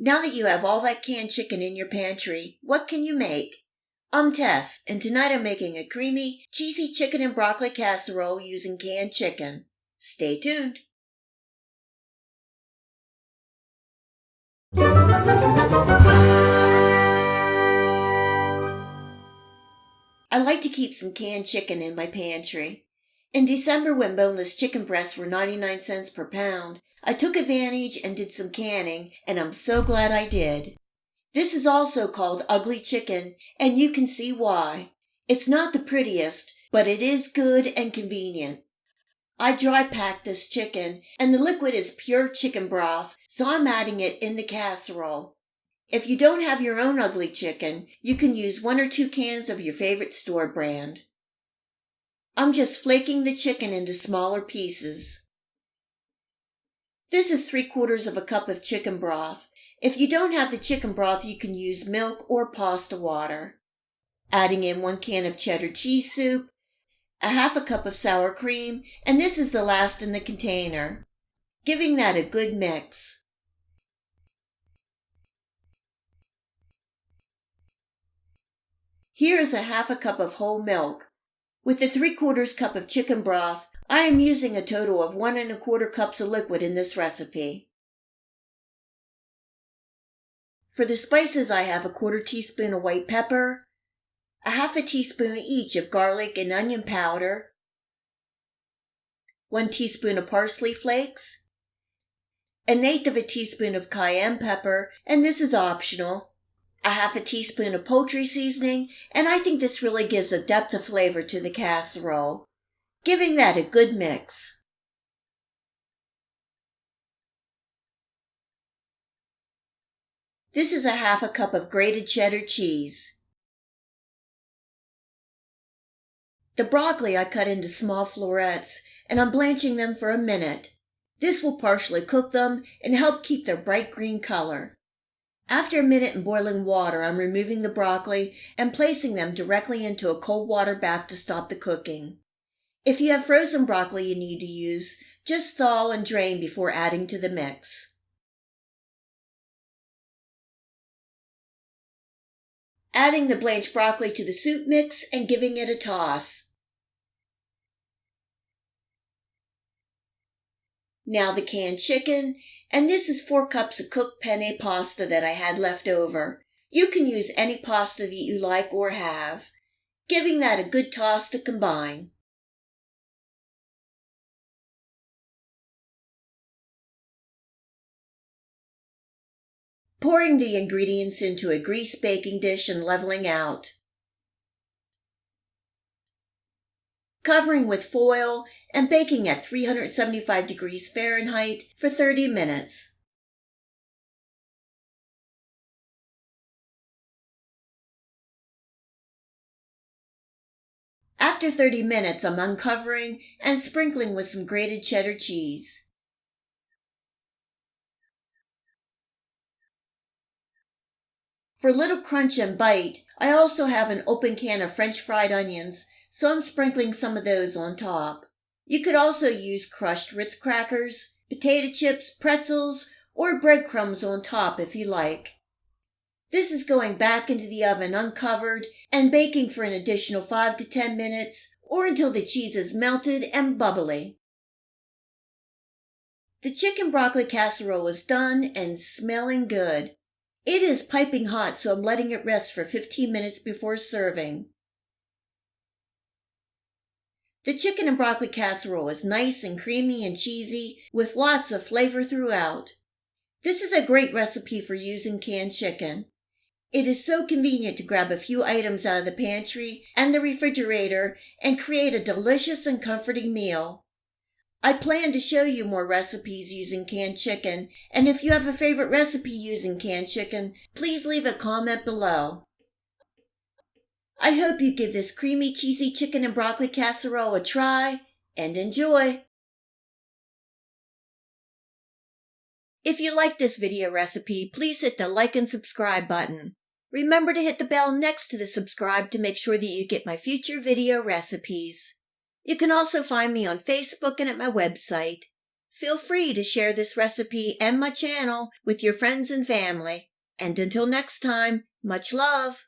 Now that you have all that canned chicken in your pantry, what can you make? I'm Tess, and tonight I'm making a creamy, cheesy chicken and broccoli casserole using canned chicken. Stay tuned. I like to keep some canned chicken in my pantry. In December, when boneless chicken breasts were 99 cents per pound, I took advantage and did some canning, and I'm so glad I did. This is also called UgLy chicken, and you can see why. It's not the prettiest, but it is good and convenient. I dry packed this chicken, and the liquid is pure chicken broth, so I'm adding it in the casserole. If you don't have your own UgLy chicken, you can use 1 or 2 cans of your favorite store brand. I'm just flaking the chicken into smaller pieces. This is 3/4 of a cup of chicken broth. If you don't have the chicken broth, you can use milk or pasta water. Adding in 1 can of cheddar cheese soup, a 1/2 cup of sour cream, and this is the last in the container. Giving that a good mix. Here is a 1/2 cup of whole milk. With the 3/4 cup of chicken broth, I am using a total of 1 1/4 cups of liquid in this recipe. For the spices, I have a 1/4 teaspoon of white pepper, a 1/2 teaspoon each of garlic and onion powder, 1 teaspoon of parsley flakes, 1/8 teaspoon of cayenne pepper, and this is optional, a 1/2 teaspoon of poultry seasoning, and I think this really gives a depth of flavor to the casserole, giving that a good mix. This is a 1/2 cup of grated cheddar cheese. The broccoli I cut into small florets, and I'm blanching them for a minute. This will partially cook them and help keep their bright green color. After a minute in boiling water, I'm removing the broccoli and placing them directly into a cold water bath to stop the cooking. If you have frozen broccoli you need to use, just thaw and drain before adding to the mix. Adding the blanched broccoli to the soup mix and giving it a toss. Now the canned chicken, and this is 4 cups of cooked penne pasta that I had left over. You can use any pasta that you like or have, giving that a good toss to combine. Pouring the ingredients into a greased baking dish and leveling out. Covering with foil and baking at 375 degrees Fahrenheit for 30 minutes. After 30 minutes, I'm uncovering and sprinkling with some grated cheddar cheese. For a little crunch and bite, I also have an open can of French fried onions, so I'm sprinkling some of those on top. You could also use crushed Ritz crackers, potato chips, pretzels, or breadcrumbs on top if you like. This is going back into the oven uncovered and baking for an additional 5 to 10 minutes or until the cheese is melted and bubbly. The chicken broccoli casserole is done and smelling good. It is piping hot, so I'm letting it rest for 15 minutes before serving. The chicken and broccoli casserole is nice and creamy and cheesy with lots of flavor throughout. This is a great recipe for using canned chicken. It is so convenient to grab a few items out of the pantry and the refrigerator and create a delicious and comforting meal. I plan to show you more recipes using canned chicken, and if you have a favorite recipe using canned chicken, please leave a comment below. I hope you give this creamy, cheesy chicken and broccoli casserole a try and enjoy. If you like this video recipe, please hit the like and subscribe button. Remember to hit the bell next to the subscribe to make sure that you get my future video recipes. You can also find me on Facebook and at my website. Feel free to share this recipe and my channel with your friends and family. And until next time, much love!